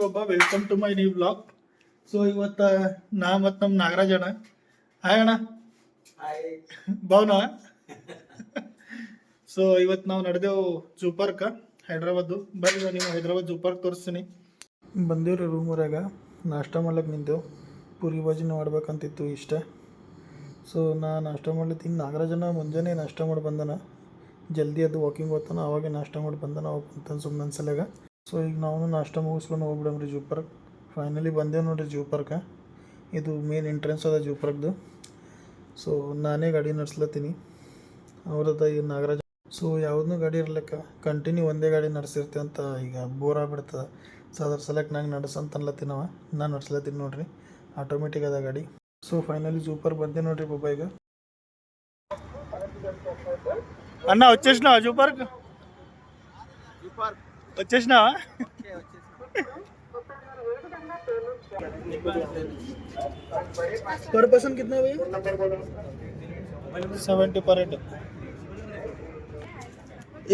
Baba welcome to my new blog. So ಇವತ್ತು ನಾ ಮತ್ತು ನಮ್ಮ ನಾಗರಾಜ್ ಅಣ್ಣ. ಹಾಯ್ ಅಣ್ಣ. ಭಾವನಾ. ಸೊ ಇವತ್ತು ನಾವು ನಡೆದೇವು ಜೂ ಪಾರ್ಕ್ ಹೈದ್ರಾಬಾದ್. ಬರ್ರಿ ನೀವು ಹೈದ್ರಾಬಾದ್ ಜೂ ಪಾರ್ಕ್ ತೋರಿಸ್ತೀನಿ. ಬಂದೇವ್ರಿ ರೂಮ್ ಹೊರಗ ನಾಷ್ಟ ಮಾಡ್ಲಿಕ್ಕೆ ನಿಂತೇವು. ಪೂರಿ ಬಾಜಿನ ಮಾಡ್ಬೇಕಂತಿತ್ತು ಇಷ್ಟ. ಸೊ ನಾಷ್ಟ ಮಾಡ್ಲಿತ್ತೀನಿ. ನಾಗರಾಜನ ಮುಂಜಾನೆ ನಾಷ್ಟ ಮಾಡಿ ಬಂದನ. ಜಲ್ದಿ ಅದು ವಾಕಿಂಗ್ ಹೋಗ್ತಾನ, ಅವಾಗೆ ನಾಷ್ಟ ಮಾಡಿ ಬಂದನ. ಅವಾಗ ಕುಂತಾನ ಸುಮ್ಮನೆ ಅನ್ಸಲ್ಯಾಗ. ಸೊ ಈಗ ನಾವು ನಾಷ್ಟ ಮುಗಿಸ್ಕೊಂಡು ಹೋಗ್ಬಿಡಮ್ರಿ ಜೂ ಪಾರ್ಕ್. ಫೈನಲಿ ಬಂದೇವು ನೋಡ್ರಿ ಜೂ ಪಾರ್ಕ್. ಇದು ಮೇನ್ ಎಂಟ್ರೆನ್ಸ್ ಅದ ಜೂ ಪಾರ್ಕ್ದು. ಸೊ ನಾನೇ ಗಾಡಿ ನಡೆಸ್ಲತ್ತೀನಿ, ಅವ್ರದ ಈ ನಾಗರಾಜ್. ಸೊ ಯಾವುದನ್ನೂ ಗಾಡಿ ಇರ್ಲಿಕ್ಕ ಕಂಟಿನ್ಯೂ ಒಂದೇ ಗಾಡಿ ನಡೆಸಿರ್ತೀವಿ ಅಂತ ಈಗ ಬೋರ್ ಆಗ್ಬಿಡ್ತದೆ. ಸೊ ಅದ್ರ ಸಲಕ್ಕೆ ನಂಗೆ ನಡ್ಸಂತ ಅನ್ಲತ್ತೀನವ, ನಾನು ನಡ್ಸ್ಲತ್ತೀನಿ ನೋಡ್ರಿ. ಆಟೋಮೆಟಿಕ್ ಅದ ಗಾಡಿ. ಸೊ ಫೈನಲಿ ಜೂ ಪಾರ್ಕ್ ಬಂದೆ ನೋಡ್ರಿ ಬಾಬಾ. ಈಗ అన్న వచ్చేసినావా జూ పార్క్? వచ్చేసినావా? पर पर्सन कितना है भैया? 70 पर हेड.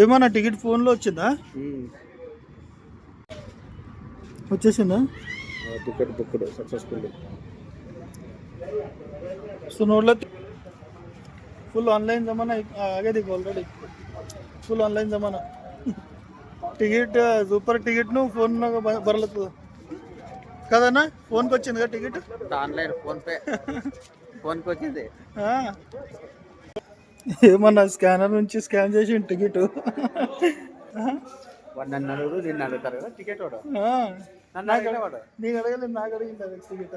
ఏమన్నా టికెట్ ఫోన్లో వచ్చిందా? వచ్చేసిందా? Ticket booked successful. ಸೊ ನೋಡ್ಲತ್ತಿ ಫುಲ್ ಆನ್ಲೈನ್ ಜಮಾನ ಆಗ್ಯದ ಈಗ ಆಲ್ರೆಡಿ. ಫುಲ್ ಆನ್ಲೈನ್ ಜಮಾನ. ಟಿಕೆಟ್ ಸೂಪರ್ ಟಿಕೆಟ್ನು ಫೋನ್ನಾಗ ಬರ್ಲತ್ತದ కదన్నా. ఫోన్కి వచ్చింది కదా టికెట్. ఆన్లైన్ ఫోన్కి వచ్చింది. ఏమన్నా స్కానర్ నుంచి స్కాన్ చేసి టికెట్. నన్ను అడుగురు, నిన్ను అడుగుతారు కదా టికెట్. నీకు అడగలేదు, నాకు అడిగింది టికెట్.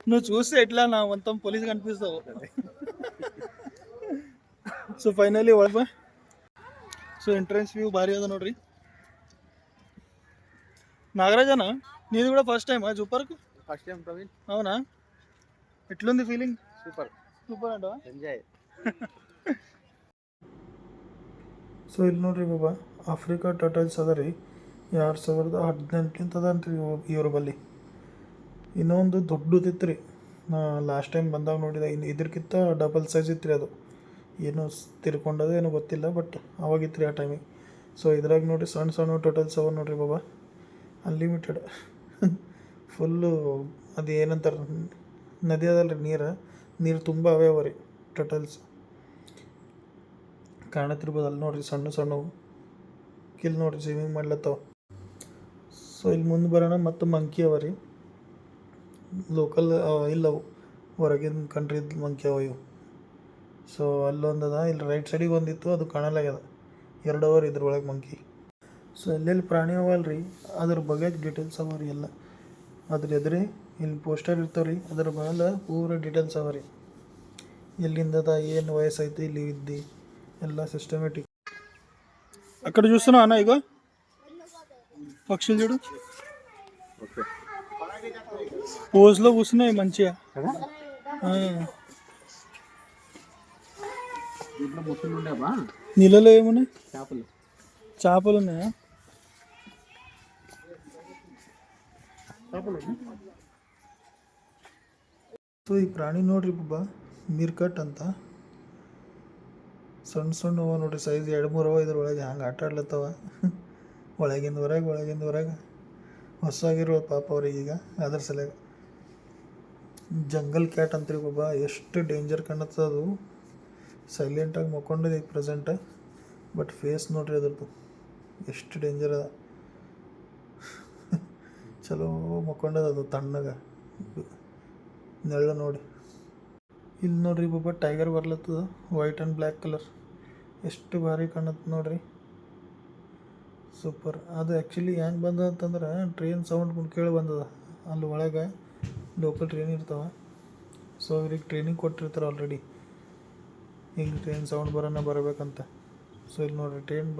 నువ్వు చూస్తే ఎట్లా నా మొత్తం పోలీస్ కనిపిస్తావు. సో ఫైనಲಿ ಒಳಗೆ ಸೊ ಎಂಟ್ರೆನ್ಸ್ ವ್ಯೂ ಭಾರಿ ಅದ ನೋಡ್ರಿ. నాగరాజనా నీది కూడా ఫస్ట్ టైమా zoo park? First time Praveen. అవునా? ఎట్లుంది ఫీలింగ్? సూపర్ సూపర్ అంట. ఎంజాయ్. ಸೊ ಇಲ್ಲಿ ನೋಡ್ರಿ ಬಾಬಾ, ಆಫ್ರಿಕಾ ಟರ್ಟಲ್ಸ್ ಅದ ರೀ. 2018 ಅದಂತ್ರಿ ಇವ್ರ ಬಲ್ಲಿ. ಇನ್ನೊಂದು ದೊಡ್ಡದಿತ್ತು ರೀ, ನಾ ಲಾಸ್ಟ್ ಟೈಮ್ ಬಂದಾಗ ನೋಡಿದೆ. ಇನ್ನು ಇದ್ರಕ್ಕಿಂತ ಡಬಲ್ ಸೈಜ್ ಇತ್ತು ರೀ ಅದು. ಏನೋ ತಿರ್ಕೊಂಡದು ಏನೋ ಗೊತ್ತಿಲ್ಲ, ಬಟ್ ಅವಾಗಿತ್ತು ರೀ ಆ ಟೈಮಿಗೆ. ಸೊ ಇದ್ರಾಗ ನೋಡಿರಿ ಸಣ್ಣ ಸಣ್ಣ ಟೋಟಲ್ಸ್ ಅವ ನೋಡ್ರಿ ಬಾಬಾ. Unlimited full. ಅದು ಏನಂತಾರೆ, ನದಿ ಅದಲ್ಲ ರೀ, ನೀರು ತುಂಬ ಅವೇ ಅವ ರೀ ಟೋಟಲ್ಸ್. ಕಾಣತಿರ್ಬೋದು ಅಲ್ಲಿ ನೋಡ್ರಿ ಸಣ್ಣ ಸಣ್ಣವು. ಕಿಲ್ ನೋಡ್ರಿ ಸ್ವಿಮ್ಮಿಂಗ್ ಮಾಡ್ಲತ್ತವ. ಸೊ ಇಲ್ಲಿ ಮುಂದೆ ಬರೋಣ. ಮತ್ತು ಮಂಕಿ ಅವ ರೀ, ಲೋಕಲ್ ಇಲ್ಲವು, ಹೊರಗಿನ ಕಂಟ್ರಿದ ಮಂಕಿ ಅವ ಇವು. ಸೊ ಅಲ್ಲೊಂದದ, ಇಲ್ಲಿ ರೈಟ್ ಸೈಡಿಗೆ ಒಂದಿತ್ತು, ಅದು ಕಾಣಲಾಗ್ಯದ. 2 ಅವರ್ ಇದ್ರೊಳಗೆ ಮಂಕಿ. ಸೊ ಎಲ್ಲೆಲ್ಲಿ ಪ್ರಾಣಿ ಅವಲ್ಲ ರೀ, ಅದ್ರ ಬಗ್ಗೆ ಡೀಟೇಲ್ಸ್ ಅವ ರೀ ಎಲ್ಲ. ಅದ್ರ ಎದುರೇ ಇಲ್ಲಿ ಪೋಸ್ಟರ್ ಇರ್ತಾವೆ ರೀ, ಅದ್ರ ಮೇಲೆ ಪೂರ ಡೀಟೇಲ್ಸ್ ಅವ ರೀ. ಎಲ್ಲಿಂದದ, ಏನು ವಯಸ್ಸೈತಿ ಇಲ್ಲಿ ಇದ್ದು, ಎಲ್ಲ ಸಿಸ್ಟಮೆಟಿಕ್. అక్కడ చూస్తున్నా అన్న, ఇగో పక్షులు చూడు, పోజ్లో కూర్చున్నాయి మంచిగా. నీళ్ళలో ఏమున్నాయి? చేపలు ఉన్నాయా? ಸೊ ಈ ಪ್ರಾಣಿ ನೋಡ್ರಿ ಬಾಬಾ, ಮೀರ್ಕಟ್ ಅಂತ. ಸಣ್ಣ ಸಣ್ಣ ಅವ ನೋಡ್ರಿ, ಸೈಜ್ 2-3 ಅವ. ಇದ್ರೊಳಗೆ ಹಂಗೆ ಆಟ ಆಡ್ಲತ್ತವ. ಒಳಗಿಂದ ಹೊರಗೆ ಹೊಸಾಗಿರೋ ಪಾಪ ಅವ್ರಿಗೆ ಈಗ. ಅದ್ರ ಸಲುವಾಗಿ ಜಂಗಲ್ ಕ್ಯಾಟ್ ಅಂತ್ರಿ ಬಾಬಾ. ಎಷ್ಟು ಡೇಂಜರ್ ಕಾಣತ್ತದ ಅದು. ಸೈಲೆಂಟಾಗಿ ಮಕ್ಕೊಂಡಿದೆ ಈಗ ಪ್ರೆಸೆಂಟ್, ಬಟ್ ಫೇಸ್ ನೋಡ್ರಿ ಅದ್ರದ್ದು ಎಷ್ಟು ಡೇಂಜರ್ ಅದ. ಚಲೋ ಮಕ್ಕೊಂಡದ ಅದು ತಣ್ಣಗ, ನೆಳ್ಳು ನೋಡಿ. ಇಲ್ಲಿ ನೋಡ್ರಿ ಬಾಬಾ, ಟೈಗರ್ ಬರ್ಲತ್ತದ, ವೈಟ್ ಆ್ಯಂಡ್ ಬ್ಲ್ಯಾಕ್ ಕಲರ್. ಎಷ್ಟು ಭಾರಿ ಕಾಣತ್ತೆ ನೋಡ್ರಿ, ಸೂಪರ್. ಅದು ಆ್ಯಕ್ಚುಲಿ ಹೆಂಗೆ ಬಂದದ ಅಂತಂದ್ರೆ, ಟ್ರೈನ್ ಸೌಂಡ್ ಕೇಳಿ ಬಂದದ. ಅಲ್ಲಿ ಒಳಗೆ ಲೋಕಲ್ ಟ್ರೈನ್ ಇರ್ತಾವೆ. ಸೊ ಇವ್ರಿಗೆ ಟ್ರೈನಿಂಗ್ ಕೊಟ್ಟಿರ್ತಾರೆ ಆಲ್ರೆಡಿ, ಹಿಂಗೆ ಟ್ರೈನ್ ಸೌಂಡ್ ಬರಬೇಕಂತ. ಸೊ ಇಲ್ಲಿ ನೋಡ್ರಿ, ಟ್ರೈನ್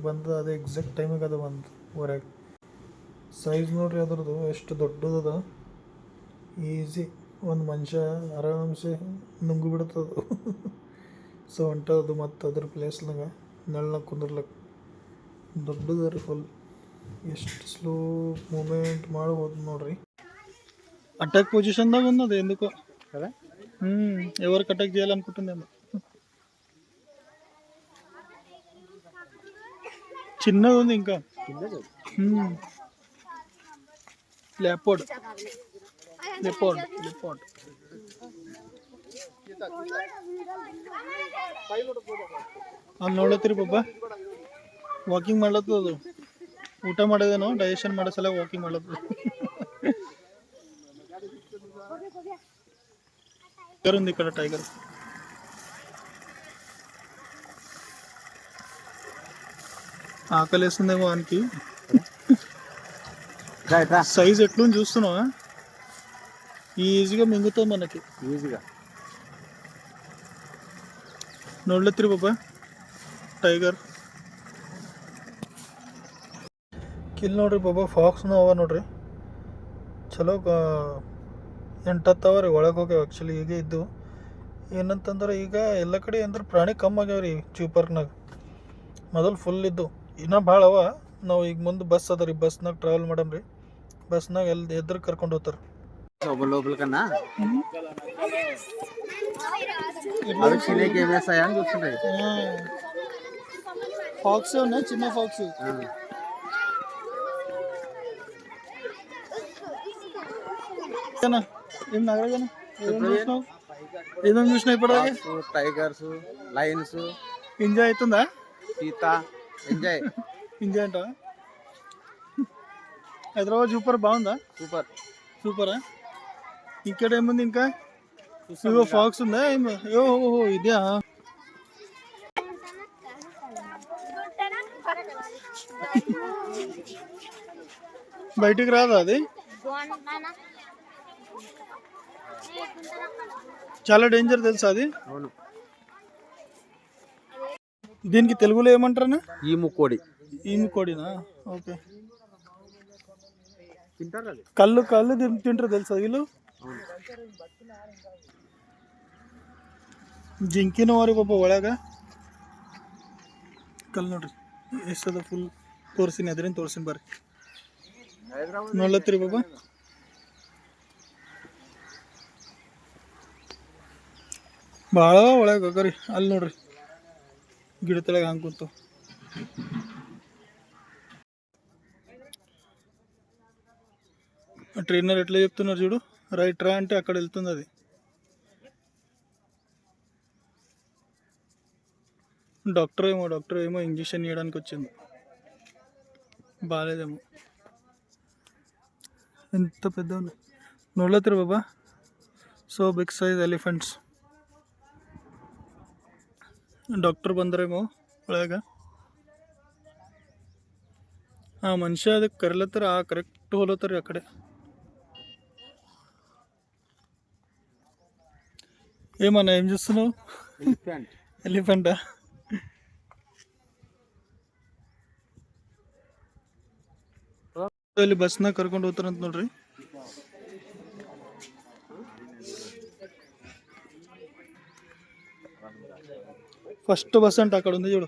ಬಂದ ಅದೇ ಎಕ್ಸಾಕ್ಟ್ ಟೈಮಿಗೆ ಅದು ಬಂದು ಹೊರಗೆ. ಸೈಜ್ ನೋಡ್ರಿ ಅದ್ರದ್ದು ಎಷ್ಟು ದೊಡ್ಡದದ. ಈಸಿ ಒಂದು ಮನುಷ್ಯ ಆರಾಮ್ಸೆ ನುಂಗು ಬಿಡ್ತದು. ಸೊ ಹೊಂಟದು ಮತ್ತು ಅದ್ರ ಪ್ಲೇಸ್ನಾಗ ನೆಳ್ಳನಾಗ ಕುಂದ್ರಲಕ್ಕೆ. ದೊಡ್ಡದ ರೀ ಫುಲ್. ಎಷ್ಟು ಸ್ಲೋ ಮೂಮೆಂಟ್ ಮಾಡ್ಬೋದು ನೋಡ್ರಿ. అటాక్ పొజిషన్ దాకా ఉన్నది ఎందుకో కదా. ఎవరికి అటాక్ చేయాలనుకుంటుందేమో. చిన్నది ఉంది ఇంకా. ಲ್ಯಾಪೋಡ್ ಲೆಪೋಡ್ ಲೆಪೋಡ್ ಅಲ್ಲಿ ನೋಡತ್ತೀರಿ ಪಾಪ ವಾಕಿಂಗ್ ಮಾಡ್ಲತ್ತದ ಅದು ಊಟ ಮಾಡೋದೇನೋ ಡೈಜೆಷನ್ ಮಾಡೋ ಸಲ ವಾಕಿಂಗ್ ಮಾಡ್ಲತ್ತದ ಟೈಗರ್ ఉంది ఇక్కడ టైగర్ ఆకలి వేస్తుందేమో వానికి సైజ్ ఎట్లుంది చూస్తున్నావా ఈజీగా మింగుతాం మనకి ఈజీగా ನೋಡ್ಲತ್ತೀರಿ ಪಾಪ ಟೈಗರ್ ಕಿಲ್ ನೋಡ್ರಿ ಪಾಪ ಫಾಕ್ಸ್ನು ಅವ ನೋಡ್ರಿ ಚಲೋ 8-10 ಅವ ರೀ ಒಳಗೆ ಹೋಗ್ಯಾವ ಆ್ಯಕ್ಚುಲಿ ಹೀಗೆ ಇದ್ದು ಏನಂತಂದ್ರೆ ಈಗ ಎಲ್ಲ ಕಡೆ ಅಂದ್ರೆ ಪ್ರಾಣಿ ಕಮ್ಮಿ ಆಗ್ಯಾವ ರೀ ಜೂ ಪಾರ್ಕ್ನಾಗ ಮೊದಲು ಫುಲ್ ಇದ್ದು ಇನ್ನೂ ಭಾಳ ಅವ ನಾವು ಈಗ ಮುಂದೆ ಬಸ್ ಅದ ರೀ ಬಸ್ನಾಗ ಟ್ರಾವೆಲ್ ಮಾಡಮ್ರಿ ಬಸ್ನಾಗ ಎದ್ರ ಕರ್ಕೊಂಡು ಹೋಗ್ತಾರೆ లోపల కన్నా అవి చిన్నకి ఏమేస్తాయా అని చూస్తున్నాయి ఫాక్స్ ఉన్నాయి చిన్న ఫాక్స్ ఏం నగరజన ఏమేమి చూసినా ఇప్పటిదాకా టైగర్స్ లయన్స్ ఎంజాయ్ అవుతుందా చీతా ఎంజాయ్ ఎంజాయ్ అంట హైదరాబాద్ సూపర్ బాగుందా సూపర్ సూపరా ఇక్కడ ఏముంది ఇంకా ఇవో ఫాక్స్ ఉందా ఓహో ఇదే బయటికి రాదా అది చాలా డేంజర్ తెలుసా అది అవును దీనికి తెలుగులో ఏమంటారన్నా ఈము కోడి ఈము కోడినా ఓకే తింటారు అది కళ్ళు కళ్ళు తింటారు తెలుసా వీళ్ళు ಜಿಂಕಿನೂ ಅವ್ರಿ ಪಾಪ ಒಳಗ ಕಲ್ ನೋಡ್ರಿ ಎಷ್ಟದ ಫುಲ್ ತೋರ್ಸಿನಿ ಅದ್ರಿಂದ ತೋರ್ಸಿನಿ ಬರ್ರಿ ನೋಡ್ಲತ್ತೀರಿ ಪಾಪ ಭಾಳ ಒಳಗೆ ಹೋಗರಿ ಅಲ್ಲಿ ನೋಡ್ರಿ ಗಿಡ ತೆಳಗೆ ಹಂಗೆ ಕೂತು ట్రైనర్ ఎట్లా చెప్తున్నారు చూడు రైట్ రా అంటే అక్కడ వెళ్తుంది అది డాక్టర్ ఏమో ఇంజక్షన్ ఇవ్వడానికి వచ్చింది బాగాలేదేమో ఎంత పెద్ద ఉంది ನೋಡ್ಲತ್ತೀರಿ ಬಾಬಾ so big size elephants doctor ಬಂದ್ರೇಮೋ ಒಳಗೆ ಆ ಮನುಷ್ಯ ಅದಕ್ಕೆ ಕರಿಲತ್ತಾರ ಕರೆಕ್ಟ್ ಹೋಲತ್ತಾರ ಆ ಕಡೆ ఏమన్నా ఏం చూస్తున్నావు ఎలిఫెంటా ಇಲ್ಲಿ ಬಸ್ನಾಗ ಕರ್ಕೊಂಡು ಹೋಗ್ತಾರಂತ ನೋಡ್ರಿ ఫస్ట్ బస్ అంట అక్కడ ఉంది చూడు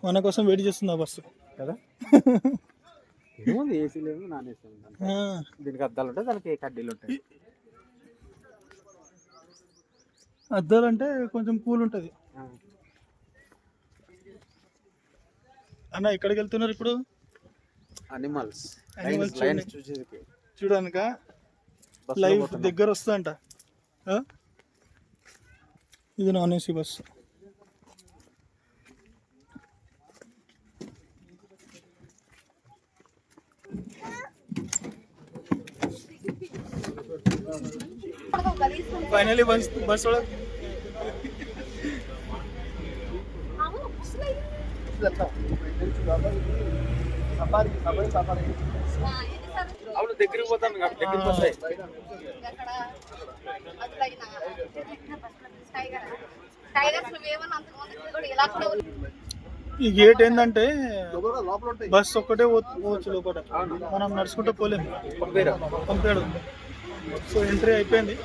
మన కోసం వెయిట్ చేస్తుంది ఆ బస్సు కదా ఏముంది ఏసీ లేదు నాన్ ఏసీ దీనికి అద్దాలు ఉంటాయి దానికి కడ్డీలు ఉంటాయి అద్దాలు అంటే కొంచెం కూల్ ఉంటుంది అన్న ఎక్కడికి వెళ్తున్నారు ఇప్పుడు అనిమల్స్ చూడడానిక లైవ్ దగ్గర వస్తుందంట ఇది నాన్ ఏసీ బస్సు फाइनली बस वाला అవును దగ్గరికి పోతాను దగ్గరికి వస్తాయి ఈ గేట్ ఏంటంటే బస్ ఒక్కటే పోవచ్చు లోపల మనం నడుచుకుంటూ పోలేము పంపాడు సో ఎంట్రీ అయిపోయింది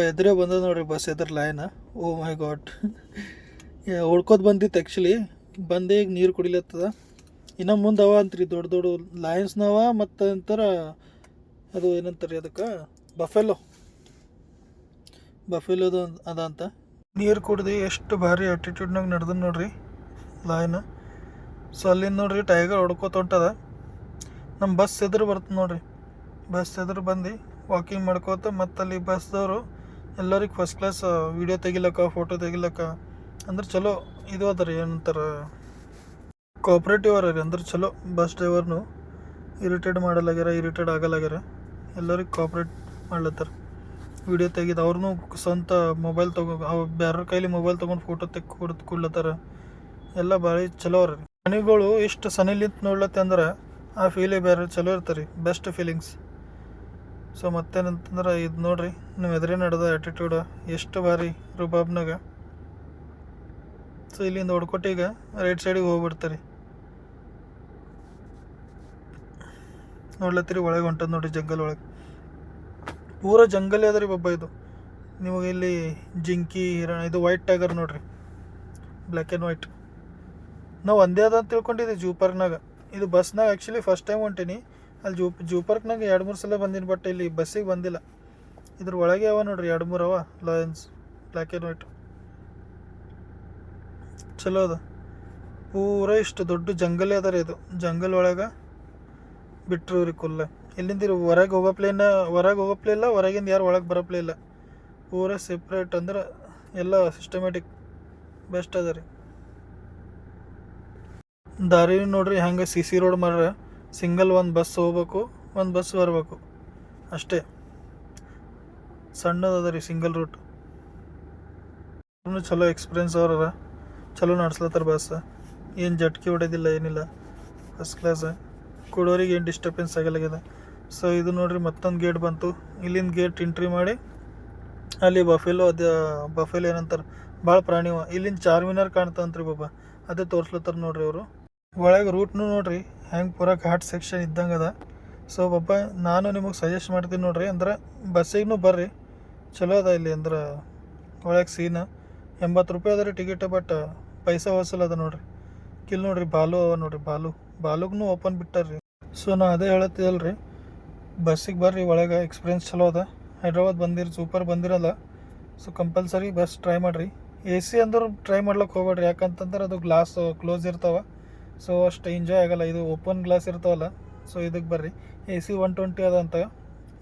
ಎದುರೇ ಬಂದದ ನೋಡ್ರಿ ಬಸ್ ಎದುರು ಲೈನ್ ಓ ಮೈ ಗಾಡ್ ಹೊಡ್ಕೋತ ಬಂದಿತ್ತು ಆ್ಯಕ್ಚುಲಿ ಬಂದೇ ಈಗ ನೀರು ಕುಡಿಲತ್ತದ ಇನ್ನು ಮುಂದೆ ಅವ ಅಂತ್ರಿ ದೊಡ್ಡ ದೊಡ್ಡ ಲಯನ್ಸ್ನವ ಮತ್ತು ಅಂತಾರ ಅದು ಏನಂತಾರೆ ಅದಕ್ಕೆ ಬಫೆಲೋದು ಅದ ಅಂತ ನೀರು ಕುಡ್ದು ಎಷ್ಟು ಭಾರಿ ಆಟಿಟ್ಯೂಡ್ನಾಗ ನಡೆದ ನೋಡ್ರಿ ಲೈನ್. ಸೊ ಅಲ್ಲಿಂದ ನೋಡ್ರಿ ಟೈಗರ್ ಹೊಡ್ಕೋತ ಹೊಂಟದ. ನಮ್ಮ ಬಸ್ ಎದುರು ಬರ್ತದೆ ನೋಡ್ರಿ. ಬಸ್ ಎದುರು ಬಂದು ವಾಕಿಂಗ್ ಮಾಡ್ಕೋತ ಮತ್ತು ಅಲ್ಲಿ ಬಸ್ದವರು ಎಲ್ಲರಿಗೆ ಫಸ್ಟ್ ಕ್ಲಾಸ್ ವೀಡಿಯೋ ತೆಗಿಲಕ್ಕ, ಫೋಟೋ ತೆಗಿಲಕ್ಕ ಅಂದ್ರೆ ಚಲೋ ಇದು ಅದ ರೀ, ಏನಂತಾರೆ ಕೋಆಪ್ರೇಟಿವ್ ಅರ ರೀ. ಅಂದ್ರೆ ಚಲೋ ಬಸ್ ಡ್ರೈವರ್ನು ಇರಿಟೇಟ್ ಇರಿಟೇಟ್ ಆಗಲಾಗ್ಯಾರ. ಎಲ್ಲರಿಗೆ ಕೋಆಪ್ರೇಟ್ ಮಾಡ್ಲತ್ತಾರ. ವೀಡಿಯೋ ತೆಗೆದು ಅವ್ರನ್ನೂ ಸ್ವಂತ ಮೊಬೈಲ್ ಬೇರೆಯವ್ರ ಕೈಲಿ ಮೊಬೈಲ್ ತೊಗೊಂಡು ಫೋಟೋ ಕೊಡ್ಲತ್ತಾರ. ಎಲ್ಲ ಭಾಳ ಚಲೋ ಅವ್ರ ರೀ. ಮನೆಗಳು ಇಷ್ಟು ಸನಿಲಿಂತ ನೋಡ್ಲತ್ತೆ ಅಂದ್ರೆ ಆ ಫೀಲೇ ಬೇರೆ ಚಲೋ ಇರ್ತಾರೆ ರೀ, ಬೆಸ್ಟ್ ಫೀಲಿಂಗ್ಸ್. ಸೊ ಮತ್ತೇನಂತಂದ್ರೆ ಇದು ನೋಡ್ರಿ, ನೀವು ಎದುರೇ ನಡೆದ ಆ್ಯಟಿಟ್ಯೂಡ್ ಎಷ್ಟು ಭಾರಿ ರುಬಾಬ್ನಾಗ. ಸೊ ಇಲ್ಲಿಂದ ಹೊಡ್ಕೊಟ್ಟು ಈಗ ರೈಟ್ ಸೈಡಿಗೆ ಹೋಗ್ಬಿಡ್ತಾರೆ. ನೋಡ್ಲತ್ತೀರಿ ಒಳಗೆ ಹೊಂಟದ ನೋಡ್ರಿ, ಜಂಗಲ್ ಒಳಗೆ ಪೂರ ಜಂಗಲೇ ಅದ ರೀ ಬಾಬಾ. ಇದು ನಿಮಗೆ ಇಲ್ಲಿ ಜಿಂಕಿ, ಹಿರಣ, ಇದು ವೈಟ್ ಟೈಗರ್ ನೋಡ್ರಿ, ಬ್ಲ್ಯಾಕ್ ಆ್ಯಂಡ್ ವೈಟ್. ನಾವು ಒಂದೇ ಅದ ಅಂತ ತಿಳ್ಕೊಂಡಿದ್ದೆ ಜೂ ಪಾರ್ಕ್ನಾಗ. ಇದು ಬಸ್ನಾಗ ಆ್ಯಕ್ಚುಲಿ ಫಸ್ಟ್ ಟೈಮ್ ಹೊಂಟೀನಿ. ಅಲ್ಲಿ ಜೂ ಪಾರ್ಕ್ನಾಗ 2-3 ಸಲ ಬಂದೀನಿ, ಬಟ್ ಇಲ್ಲಿ ಬಸ್ಸಿಗೆ ಬಂದಿಲ್ಲ. ಇದ್ರ ಒಳಗೆ ಅವ ನೋಡ್ರಿ 2-3 ಅವ ಲಯನ್ಸ್, ಬ್ಲ್ಯಾಕ್ ಆ್ಯಂಡ್ ವೈಟ್. ಚಲೋ ಅದ. ಪೂರ ಇಷ್ಟು ದೊಡ್ಡ ಜಂಗಲೇ ಅದ ರೀ. ಇದು ಜಂಗಲ್ ಒಳಗೆ ಬಿಟ್ಟರು ರೀ ಕುಲ್ಲ. ಇಲ್ಲಿಂದ ಹೊರಗೆ ಹೋಗೋಪ್ಲೇ ಇಲ್ಲ, ಹೊರಗಿಂದ ಯಾರು ಒಳಗೆ ಬರೋಪ್ಲೇ ಇಲ್ಲ. ಪೂರ ಸೆಪ್ರೇಟ್ ಅಂದ್ರೆ ಎಲ್ಲ ಸಿಸ್ಟಮೆಟಿಕ್ ಬೆಸ್ಟ್ ಅದ ರೀ. ದಾರಿ ನೋಡ್ರಿ ಹಂಗೆ CC ರೋಡ್ ಮಾಡ್ರ. ಸಿಂಗಲ್ ಒಂದು ಬಸ್ ಹೋಗ್ಬೇಕು, ಒಂದು ಬಸ್ ಬರಬೇಕು ಅಷ್ಟೇ. ಸಣ್ಣದದ ರೀ ಸಿಂಗಲ್ ರೂಟ್. ಚಲೋ ಎಕ್ಸ್ಪೀರಿಯನ್ಸ್ ಅವ್ರ, ಚಲೋ ನಡೆಸ್ಲತ್ತಾರ ಬಸ್. ಏನು ಜಟ್ಕಿ ಹೊಡೆದಿಲ್ಲ, ಏನಿಲ್ಲ, ಫಸ್ಟ್ ಕ್ಲಾಸ್. ಕೊಡೋರಿಗೆ ಏನು ಡಿಸ್ಟರ್ಬೆನ್ಸ್ ಆಗಲಾಗ್ಯದ. ಸೊ ಇದು ನೋಡ್ರಿ ಮತ್ತೊಂದು ಗೇಟ್ ಬಂತು. ಇಲ್ಲಿಂದ ಗೇಟ್ ಎಂಟ್ರಿ ಮಾಡಿ ಅಲ್ಲಿ ಬಫೆಲೋ ಏನಂತಾರೆ ಭಾಳ ಪ್ರಾಣಿವ. ಇಲ್ಲಿಂದ ಚಾರ್ಮಿನಾರ್ ಕಾಣ್ತಂತ್ರಿ ಬಾಬಾ, ಅದೇ ತೋರ್ಸ್ಲತ್ತಾರ ನೋಡ್ರಿ ಅವರು. ಒಳಗೆ ರೂಟ್ನು ನೋಡ್ರಿ ಹೆಂಗೆ ಪೂರ ಘಾಟ್ ಸೆಕ್ಷನ್ ಇದ್ದಂಗೆ ಅದ. ಸೊ ಬಾಬಾ ನಾನು ನಿಮಗೆ ಸಜೆಸ್ಟ್ ಮಾಡ್ತೀನಿ ನೋಡ್ರಿ, ಅಂದ್ರೆ ಬಸ್ಸಿಗೂ ಬರ್ರಿ, ಚಲೋ ಅದ ಇಲ್ಲಿ. ಅಂದ್ರೆ ಒಳಗೆ ಸೀನ್ 80 ರೂಪಾಯಿ ಅದ ರೀ ಟಿಕೆಟ್, ಬಟ್ ಪೈಸಾ ವಸೂಲ್ ಅದ ನೋಡ್ರಿ. ಕಿಲ್ ನೋಡ್ರಿ ಬಾಲು ಅವ ನೋಡ್ರಿ, ಬಾಲುಗೂ ಓಪನ್ ಬಿಟ್ಟಾರ್ರಿ. ಸೊ ನಾ ಅದೇ ಹೇಳತ್ತಿದಲ್ರಿ, ಬಸ್ಸಿಗೆ ಬರ್ರಿ, ಒಳಗೆ ಎಕ್ಸ್ಪೀರಿಯನ್ಸ್ ಚಲೋ ಅದ. ಹೈದ್ರಾಬಾದ್ ಸೂಪರ್ ಬಂದಿರಲ್ಲ, ಸೊ ಕಂಪಲ್ಸರಿ ಬಸ್ ಟ್ರೈ ಮಾಡಿರಿ. AC ಅಂದ್ರೆ ಟ್ರೈ ಮಾಡ್ಲಿಕ್ಕೆ ಹೋಗ್ಬೇಡ್ರಿ, ಯಾಕಂತಂದ್ರೆ ಅದು ಗ್ಲಾಸ್ ಕ್ಲೋಸ್ ಇರ್ತಾವೆ, ಸೊ ಅಷ್ಟು ಎಂಜಾಯ್ ಆಗಲ್ಲ. ಇದು ಓಪನ್ ಗ್ಲಾಸ್ ಇರ್ತಾವಲ್ಲ, ಸೊ ಇದಕ್ಕೆ ಬರ್ರಿ. AC 120 ಅದ ಅಂತ,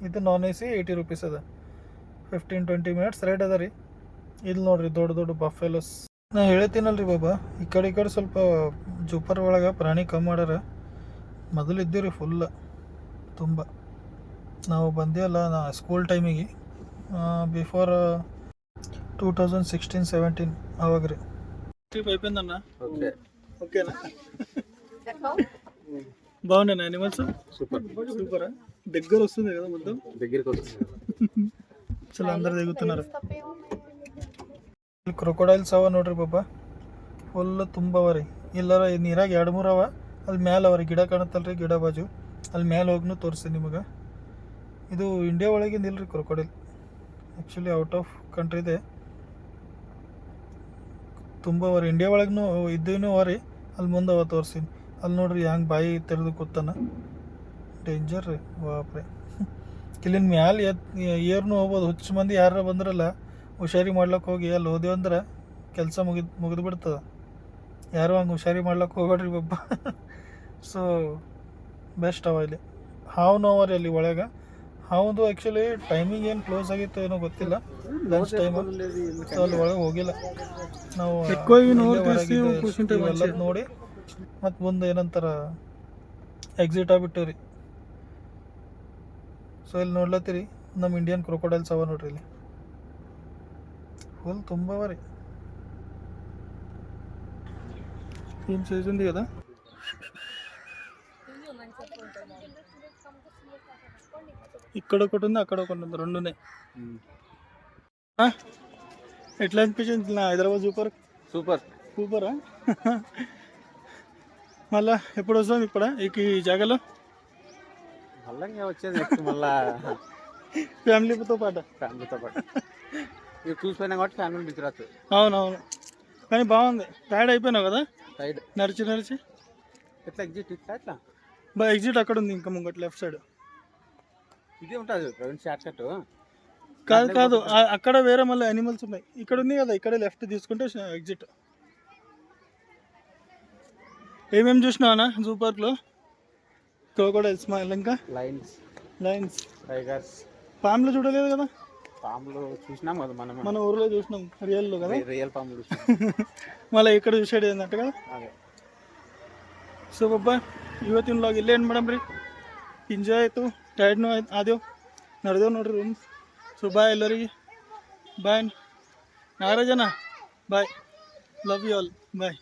ಇದು ನಾನ್ AC 80 ರೂಪೀಸ್ ಅದ. 15-20 ಮಿನಿಟ್ಸ್ ರೈಡ್ ಅದ ರೀ. ಇಲ್ಲಿ ನೋಡ್ರಿ ದೊಡ್ಡ ಬಫೆಲೋಸ್. ನಾ ಹೇಳ್ತೀನಲ್ರಿ ಬಾಬಾ, ಈ ಕಡೆ ಸ್ವಲ್ಪ ಜೂಪರ್ ಒಳಗೆ ಪ್ರಾಣಿ ಕಮ್ಮಿ ಮಾಡ್ಯಾರ. ಮೊದಲು ಇದ್ದೀವಿ ರೀ ಫುಲ್ ತುಂಬ. ನಾವು ಬಂದೇವಲ್ಲ ನಾ ಸ್ಕೂಲ್ ಟೈಮಿಗೆ, ಬಿಫೋರ್ 2016-17 ಅವಾಗ ರೀ. అయిపోయిందన్న ఓకేనా? బాగున్నాయి యానిమల్స్, సూపరా? దగ్గర వస్తుంది కదా మొత్తం, దగ్గరికి వస్తుంది. చలో అందరు దిగుతున్నారు. ಕ್ರೊಕೊಡೈಲ್ಸ್ ಅವ ನೋಡ್ರಿ ಬಾಬಾ, ಫುಲ್ ತುಂಬ ಅವ ರೀ. ಇಲ್ಲರ ನೀರಾಗ 2-3 ಅವ. ಅಲ್ಲಿ ಮ್ಯಾಲೆ ಅವ ರೀ, ಗಿಡ ಕಾಣುತ್ತಲ್ರಿ, ಗಿಡ ಬಾಜು ಅಲ್ಲಿ ಮ್ಯಾಲೆ ಹೋಗ್ನು ತೋರಿಸ್ತೀನಿ ನಿಮಗೆ. ಇದು ಇಂಡಿಯಾ ಒಳಗಿಂದ ಇಲ್ರಿ ಕ್ರೊಕೊಡೈಲ್, ಆ್ಯಕ್ಚುಲಿ ಔಟ್ ಆಫ್ ಕಂಟ್ರಿದೆ. ತುಂಬ ಅವ ರೀ, ಇಂಡಿಯಾ ಒಳಗೂ ಇದ್ದೇನೂ ಅವ ರೀ. ಅಲ್ಲಿ ಮುಂದೆ ಅವ ತೋರಿಸ್ತೀನಿ. ಅಲ್ಲಿ ನೋಡ್ರಿ ಹಂಗೆ ಬಾಯಿ ತೆರೆದು ಕೂತಾನ, ಡೇಂಜರ್ ರೀ ಬಾಪ್ರೆ. ಇಲ್ಲಿಂದ ಮ್ಯಾಲೆ ಏರ್ನು ಹೋಗ್ಬೋದು. ಹುಚ್ಚು ಮಂದಿ ಯಾರು ಬಂದ್ರಲ್ಲ ಹುಷಾರಿ ಮಾಡ್ಲಿಕ್ಕೆ ಹೋಗಿ ಅಲ್ಲಿ ಹೋದೇವಂದ್ರೆ ಕೆಲಸ ಮುಗಿದು ಬಿಡ್ತದೆ. ಯಾರು ಹಂಗೆ ಹುಷಾರಿ ಮಾಡ್ಲಿಕ್ಕೆ ಹೋಗ್ಬೇಡ್ರಿ ಬಾಬಾ. ಸೊ ಬೆಸ್ಟ್ ಅವ ಇಲ್ಲಿ. ಹಾವು ಅವ ರೀ ಅಲ್ಲಿ ಒಳಗೆ. ಹಾವುದು ಆ್ಯಕ್ಚುಲಿ ಟೈಮಿಂಗ್ ಏನು ಕ್ಲೋಸ್ ಆಗಿತ್ತು ಏನೋ ಗೊತ್ತಿಲ್ಲ, ಲಂಚ್ ಟೈಮ್. ಸೊ ಅಲ್ಲಿ ಒಳಗೆ ಹೋಗಿಲ್ಲ ನಾವು, ಎಲ್ಲ ನೋಡಿ ಮತ್ತು ಮುಂದೆ ಏನಂತಾರ ಎಕ್ಸಿಟ್ ಆಗಿಬಿಟ್ಟಿವಿ ರೀ. ಸೊ ಇಲ್ಲಿ ನೋಡ್ಲತ್ತೀರಿ ನಮ್ಮ ಇಂಡಿಯನ್ ಕ್ರೊಕೊಡೈಲ್ಸ್ ಅವ ನೋಡ್ರಿ, ಇಲ್ಲಿ ಫುಲ್ ತುಂಬ ಅವ ರೀ. ಏನು ಸೈಜ್ ಅದ. ఇక్కడ ఒకటి ఉంది, అక్కడ ఒకటి ఉంది, రెండునే. ఎట్లా అనిపించింది నా హైదరాబాద్ సూపరా? మళ్ళా ఎప్పుడు వస్తాం ఇప్పుడు ఈ జాగాలో? మళ్ళీ వచ్చేది నెక్స్ట్ మళ్ళా ఫ్యామిలీతో పాటు ఇక చూసిపోయినా కాబట్టి ఫ్యామిలీ తీసుకురాచ్చు. అవునవును, కానీ బాగుంది. టైర్డ్ అయిపోయినావు కదా టైర్డ్ నడిచి. ఎట్లా ఎగ్జిట్ ఇట్లా ఎగ్జిట్ అక్కడ ఉంది, ఇంకా ముంగట్ లెఫ్ట్ సైడ్ ఇదే ఉంటుంది ప్రవీణ్ షార్ట్ కట్. కాదు కాదు అక్కడ వేరే మళ్ళీ యానిమల్స్ ఉన్నాయి. ఇక్కడ ఉంది కదా, ఇక్కడ లెఫ్ట్ తీసుకుంటే ఎగ్జిట్. ఏమేమి చూసినావా జూ పార్క్లో? క్రోకోడైల్స్ ఇంకా లైన్స్, టైగర్స్, పాములు చూడలేదు కదా? పాములు చూసినాం కదా మన ఊర్లో చూసినాం, రియల్లో కదా. రియల్ పాములు మళ్ళీ ఇక్కడ చూసేది ಏನಂತ కదా. ಅದೇ ಸೊ ಬಾಬಾ ಇವತ್ತಿನ ವ್ಲಾಗ್ ಇಲ್ಲೇ ಏನು ಮಾಡಮ್ರಿ. ಎಂಜಾಯ್ ಆಯಿತು, ಟೈರ್ಡ್ನೂ ಆದೆವು, ನಡೆದೇವು ನೋಡ್ರಿ ರೂಮ್. ಸೊ ಬಾಯ್ ಎಲ್ಲರಿಗೆ, ಬಾಯ್ ನಾಗರಾಜನ, ಬಾಯ್, ಲವ್ ಯು ಆಲ್, ಬಾಯ್.